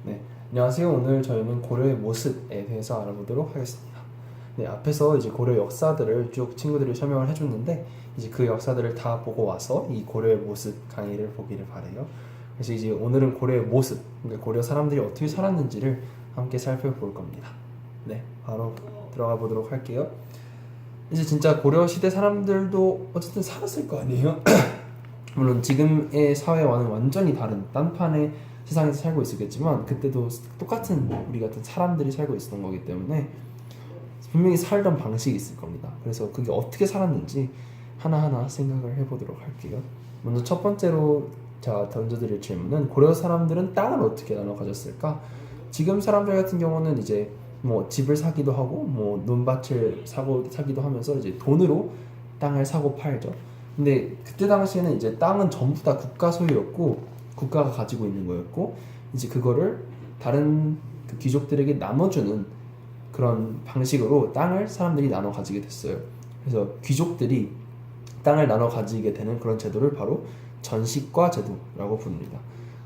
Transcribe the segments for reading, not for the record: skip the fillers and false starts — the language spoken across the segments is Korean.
네, 안녕하세요. 오늘 저희는 고려의 모습에 대해서 알아보도록 하겠습니다. 네, 앞에서 이제 고려 역사들을 쭉 친구들이 설명을 해줬는데 이제 그 역사들을 다 보고 와서 이 고려의 모습 강의를 보기를 바래요. 그래서 이제 오늘은 고려의 모습, 그러니까 고려 사람들이 어떻게 살았는지를 함께 살펴볼 겁니다. 네, 바로 들어가 보도록 할게요. 이제 진짜 고려 시대 사람들도 어쨌든 살았을 거 아니에요? 물론 지금의 사회와는 완전히 다른 딴판의 세상에서 살고 있었겠지만 그때도 똑같은 우리 같은 사람들이 살고 있었던 거기 때문에 분명히 살던 방식이 있을 겁니다. 그래서 그게 어떻게 살았는지 하나하나 생각을 해보도록 할게요. 먼저 첫 번째로 제가 던져드릴 질문은 고려 사람들은 땅을 어떻게 나눠 가졌을까? 지금 사람들 같은 경우는 이제 뭐 집을 사기도 하고 뭐 논밭을 사기도 하면서 이제 돈으로 땅을 사고 팔죠. 근데 그때 당시에는 이제 땅은 전부 다 국가 소유였고 국가가 가지고 있는 거였고 이제 그거를 다른 그 귀족들에게 나눠주는 그런 방식으로 땅을 사람들이 나눠 가지게 됐어요. 그래서 귀족들이 땅을 나눠 가지게 되는 그런 제도를 바로 전시과 제도라고 부릅니다.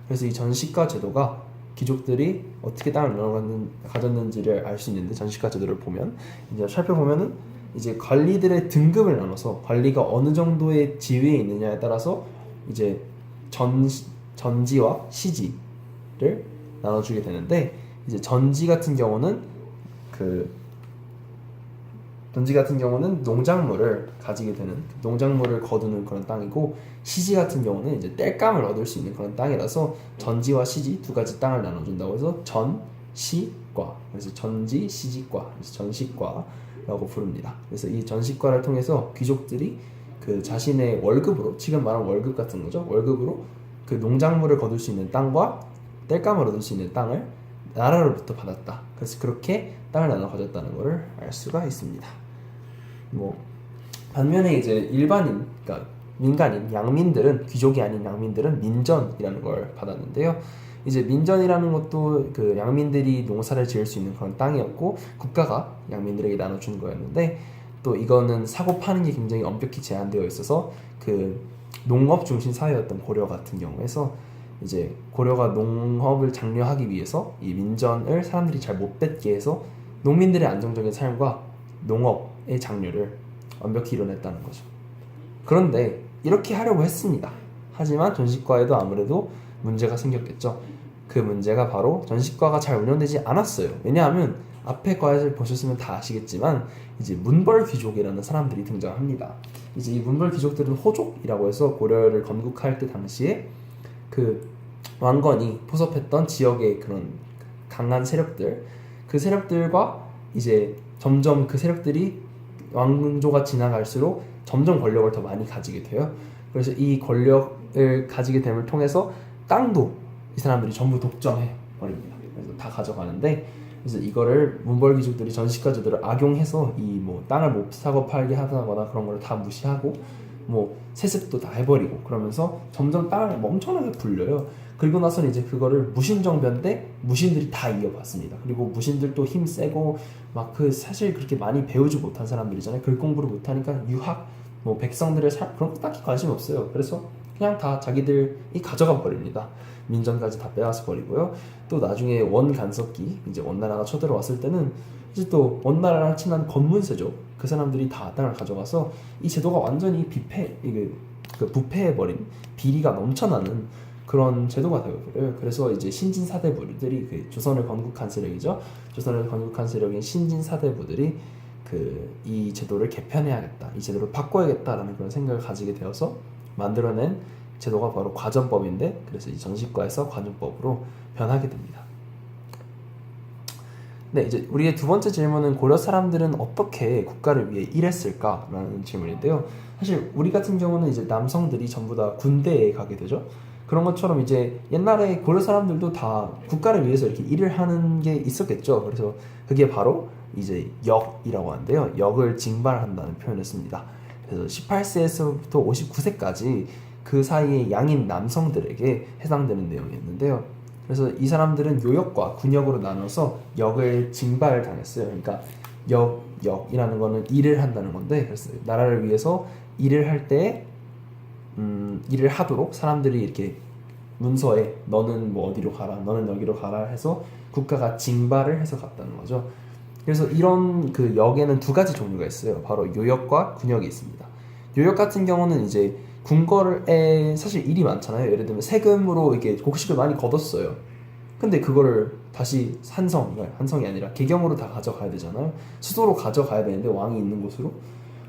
그래서 이 전시과 제도가 귀족들이 어떻게 땅을 나눠 가졌는지를 알 수 있는데 전시과 제도를 보면 이제 살펴보면은 이제 관리들의 등급을 나눠서 관리가 어느 정도의 지위에 있느냐에 따라서 이제 전지와 시지를 나눠주게 되는데 이제 전지 같은 경우는 농작물을 가지게 되는 농작물을 거두는 그런 땅이고 시지 같은 경우는 이제 땔감을 얻을 수 있는 그런 땅이라서 전지와 시지 두 가지 땅을 나눠준다고 해서 전시과 그래서 전지 시지과 그래서 전시과라고 부릅니다. 그래서 이 전시과를 통해서 귀족들이 그 자신의 월급으로 지금 말하는 월급 같은 거죠. 월급으로 그 농작물을 거둘 수 있는 땅과 땔감을 얻을 수 있는 땅을 나라로부터 받았다. 그래서 그렇게 땅을 나눠 가졌다는 것을 알 수가 있습니다. 뭐 반면에 이제 일반인, 그러니까 민간인, 양민들은 귀족이 아닌 양민들은 민전이라는 걸 받았는데요. 이제 민전이라는 것도 그 양민들이 농사를 지을 수 있는 그런 땅이었고 국가가 양민들에게 나눠준 거였는데 또 이거는 사고 파는 게 굉장히 엄격히 제한되어 있어서 그 농업 중심 사회였던 고려 같은 경우에서 이제 고려가 농업을 장려하기 위해서 이 민전을 사람들이 잘 못 뱉게 해서 농민들의 안정적인 삶과 농업의 장려를 완벽히 이뤄냈다는 거죠. 그런데 이렇게 하려고 했습니다. 하지만 전시과에도 아무래도 문제가 생겼겠죠. 그 문제가 바로 전시과가 잘 운영되지 않았어요. 왜냐하면 앞에 과에서 보셨으면 다 아시겠지만 이제 문벌 귀족이라는 사람들이 등장합니다. 이제 이 문벌 귀족들은 호족이라고 해서 고려를 건국할 때 당시에 그 왕건이 포섭했던 지역의 그런 강한 세력들, 그 세력들과 이제 점점 그 세력들이 왕조가 지나갈수록 점점 권력을 더 많이 가지게 돼요. 그래서 이 권력을 가지게 됨을 통해서 땅도 이 사람들이 전부 독점해 버립니다. 그래서 다 가져가는데 그래서 이거를 문벌 귀족들이 전시과 제도를 악용해서 이 뭐 땅을 못 사고 팔게 하다거나 그런 걸 다 무시하고 뭐 세습도 다 해버리고 그러면서 점점 땅을 엄청나게 불려요. 그리고 나서는 이제 그거를 무신정변대 무신들이 다 이어받습니다. 그리고 무신들도 힘 세고 막 그 사실 그렇게 많이 배우지 못한 사람들이잖아요. 글 공부를 못하니까 유학 뭐 백성들의 그런 거 딱히 관심 없어요. 그래서 그냥 다 자기들이 가져가 버립니다. 민전까지 다 빼앗아 버리고요. 또 나중에 원간섭기 이제 원나라가 쳐들어왔을 때는 이제 또 원나라랑 친한 건문세족 그 사람들이 다 땅을 가져가서 이 제도가 완전히 부패해버린 비리가 넘쳐나는 그런 제도가 되어버려요. 그래서 이제 신진사대부들이 그 조선을 건국한 세력이죠. 조선을 건국한 세력인 신진사대부들이 그 이 제도를 개편해야겠다, 이 제도를 바꿔야겠다라는 그런 생각을 가지게 되어서 만들어낸 제도가 바로 과전법인데 그래서 이 전시과에서 과전법으로 변하게 됩니다. 네, 이제 우리의 두 번째 질문은 고려 사람들은 어떻게 국가를 위해 일했을까라는 질문인데요. 사실 우리 같은 경우는 이제 남성들이 전부 다 군대에 가게 되죠. 그런 것처럼 이제 옛날에 고려 사람들도 다 국가를 위해서 이렇게 일을 하는 게 있었겠죠. 그래서 그게 바로 이제 역이라고 하는데요. 역을 징발한다는 표현을 씁니다. 그래서 18세에서부터 59세까지 그 사이에 양인 남성들에게 해당되는 내용이었는데요. 그래서 이 사람들은 요역과 군역으로 나눠서 역을 징발당했어요. 그러니까 역이라는 거는 일을 한다는 건데 그래서 나라를 위해서 일을 할 때 일을 하도록 사람들이 이렇게 문서에 너는 뭐 어디로 가라, 너는 여기로 가라 해서 국가가 징발을 해서 갔다는 거죠. 그래서 이런 그 역에는 두 가지 종류가 있어요. 바로 요역과 군역이 있습니다. 요역 같은 경우는 이제 궁궐에 사실 일이 많잖아요. 예를 들면 세금으로 이렇게 곡식을 많이 걷었어요. 근데 그거를 다시 한성이 아니라 개경으로 다 가져가야 되잖아요. 수도로 가져가야 되는데 왕이 있는 곳으로.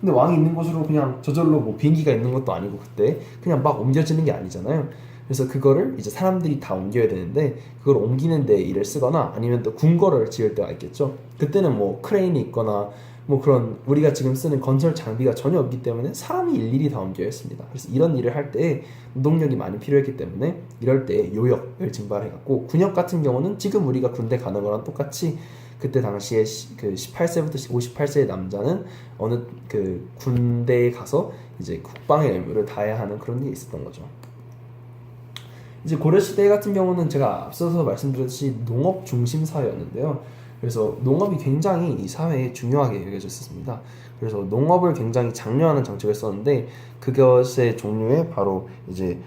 근데 왕이 있는 곳으로 그냥 저절로 뭐 비행기가 있는 것도 아니고 그때 그냥 막 옮겨지는 게 아니잖아요. 그래서 그거를 이제 사람들이 다 옮겨야 되는데 그걸 옮기는 데 일을 쓰거나 아니면 또 궁궐을 지을 때가 있겠죠. 그때는 뭐 크레인이 있거나 뭐 그런 우리가 지금 쓰는 건설 장비가 전혀 없기 때문에 사람이 일일이 다 옮겨야 했습니다. 그래서 이런 일을 할 때 노동력이 많이 필요했기 때문에 이럴 때 요역을 징발해갖고, 군역 같은 경우는 지금 우리가 군대 가는 거랑 똑같이 그때 당시에 그 18세부터 58세의 남자는 어느 그 군대에 가서 이제 국방의 의무를 다해야 하는 그런 게 있었던 거죠. 이제 고려시대 같은 경우는 제가 앞서서 말씀드렸듯이 농업 중심 사회였는데요. 그래서 농업이 굉장히 이 사회에 중요하게 여겨졌습니다. 그래서 농업을 굉장히 장려하는 정책을 썼는데 그것의 종류에 바로 이제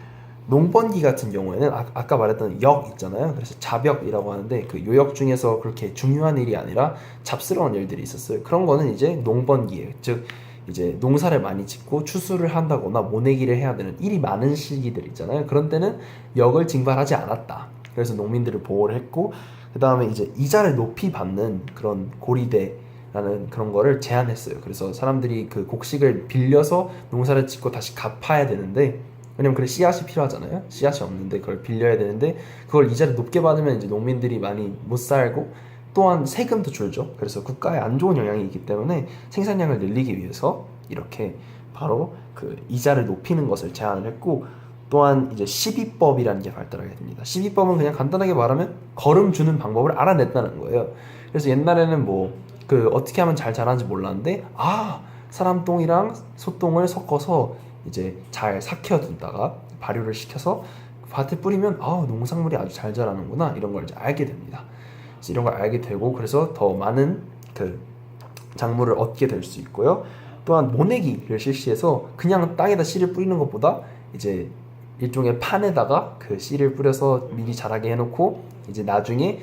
농번기 같은 경우에는 아까 말했던 역 있잖아요. 그래서 자벽이라고 하는데 그 요역 중에서 그렇게 중요한 일이 아니라 잡스러운 일들이 있었어요. 그런 거는 이제 농번기예요. 즉 이제 농사를 많이 짓고 추수를 한다거나 모내기를 해야 되는 일이 많은 시기들 있잖아요. 그런 때는 역을 징발하지 않았다. 그래서 농민들을 보호를 했고, 그 다음에 이제 이자를 높이 받는 그런 고리대라는 그런 거를 제한했어요. 그래서 사람들이 그 곡식을 빌려서 농사를 짓고 다시 갚아야 되는데, 왜냐면 그래 씨앗이 필요하잖아요. 씨앗이 없는데 그걸 빌려야 되는데 그걸 이자를 높게 받으면 이제 농민들이 많이 못 살고 또한 세금도 줄죠. 그래서 국가에 안 좋은 영향이 있기 때문에 생산량을 늘리기 위해서 이렇게 바로 그 이자를 높이는 것을 제한을 했고, 또한 이제 시비법이라는 게 발달하게 됩니다. 시비법은 그냥 간단하게 말하면 거름 주는 방법을 알아냈다는 거예요. 그래서 옛날에는 뭐 그 어떻게 하면 잘 자라는지 몰랐는데 사람 똥이랑 소똥을 섞어서 이제 잘 삭혀둔다가 발효를 시켜서 밭에 뿌리면 농작물이 아주 잘 자라는구나, 이런 걸 이제 알게 됩니다. 그래서 이런 걸 알게 되고 그래서 더 많은 그 작물을 얻게 될 수 있고요. 또한 모내기를 실시해서 그냥 땅에다 씨를 뿌리는 것보다 이제 일종의 판에다가 그 씨를 뿌려서 미리 자라게 해놓고 이제 나중에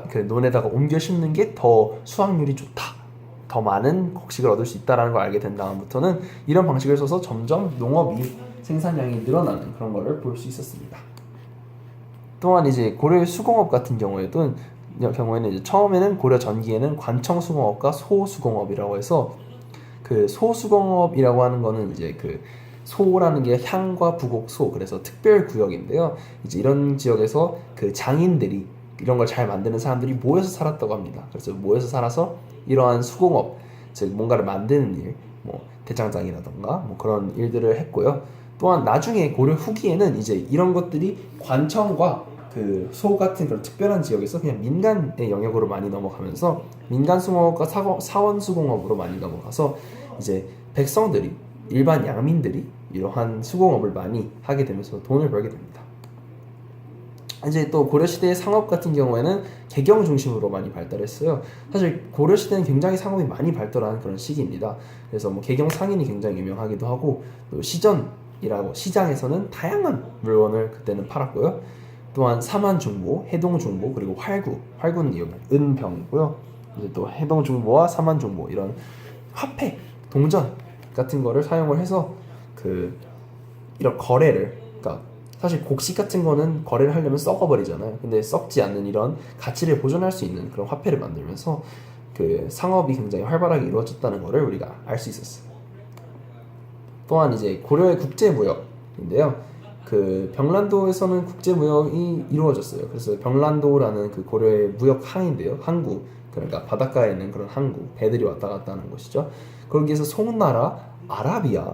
그 논에다가 옮겨 심는 게 더 수확률이 좋다, 더 많은 곡식을 얻을 수 있다는 걸 알게 된 다음부터는 이런 방식을 써서 점점 농업이 생산량이 늘어나는 그런 거를 볼 수 있었습니다. 또한 이제 고려의 수공업 같은 경우에는 이제 처음에는 고려 전기에는 관청 수공업과 소수공업이라고 해서 그 소수공업이라고 하는 거는 이제 그 소라는 게 향과 부곡 소, 그래서 특별 구역인데요. 이제 이런 지역에서 그 장인들이 이런 걸 잘 만드는 사람들이 모여서 살았다고 합니다. 그래서 모여서 살아서 이러한 수공업, 즉 뭔가를 만드는 일, 뭐 대장장이라던가 뭐 그런 일들을 했고요. 또한 나중에 고려 후기에는 이제 이런 것들이 관청과 그 소 같은 그런 특별한 지역에서 그냥 민간의 영역으로 많이 넘어가면서 민간 수공업과 사원 수공업으로 많이 넘어가서 이제 백성들이, 일반 양민들이 이러한 수공업을 많이 하게 되면서 돈을 벌게 됩니다. 이제 또 고려시대의 상업 같은 경우에는 개경 중심으로 많이 발달했어요. 사실 고려시대는 굉장히 상업이 많이 발달한 그런 시기입니다. 그래서 뭐 개경 상인이 굉장히 유명하기도 하고, 또 시전이라고 시장에서는 다양한 물건을 그때는 팔았고요. 또한 사만중보, 해동중보, 그리고 활구는 은병이고요. 이제 또 해동중보와 사만중보, 이런 화폐, 동전 같은 거를 사용을 해서 이런 거래를, 그러니까 사실 곡식 같은 거는 거래를 하려면 썩어버리잖아요. 근데 썩지 않는 이런 가치를 보존할 수 있는 그런 화폐를 만들면서 그 상업이 굉장히 활발하게 이루어졌다는 것을 우리가 알 수 있었어요. 또한 이제 고려의 국제무역인데요. 그 병란도에서는 국제무역이 이루어졌어요. 그래서 병란도라는 그 고려의 무역 항인데요. 항구, 그러니까 바닷가에 있는 그런 항구, 배들이 왔다 갔다 하는 곳이죠. 거기에서 송나라, 아라비아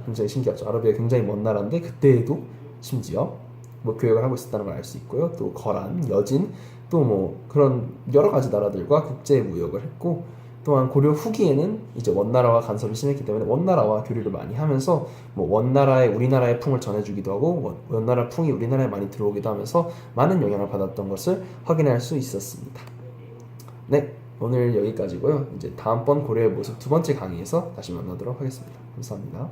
굉장히 신기하죠. 아라비아 굉장히 먼 나라인데 그때에도 심지어 뭐 교역을 하고 있었다는 걸 알 수 있고요. 또 거란, 여진, 또 뭐 그런 여러 가지 나라들과 국제 무역을 했고, 또한 고려 후기에는 이제 원나라와 간섭이 심했기 때문에 원나라와 교류를 많이 하면서 뭐 원나라에 우리나라의 풍을 전해주기도 하고 원나라 풍이 우리나라에 많이 들어오기도 하면서 많은 영향을 받았던 것을 확인할 수 있었습니다. 네, 오늘 여기까지고요. 이제 다음번 고려의 모습 두 번째 강의에서 다시 만나도록 하겠습니다. 감사합니다.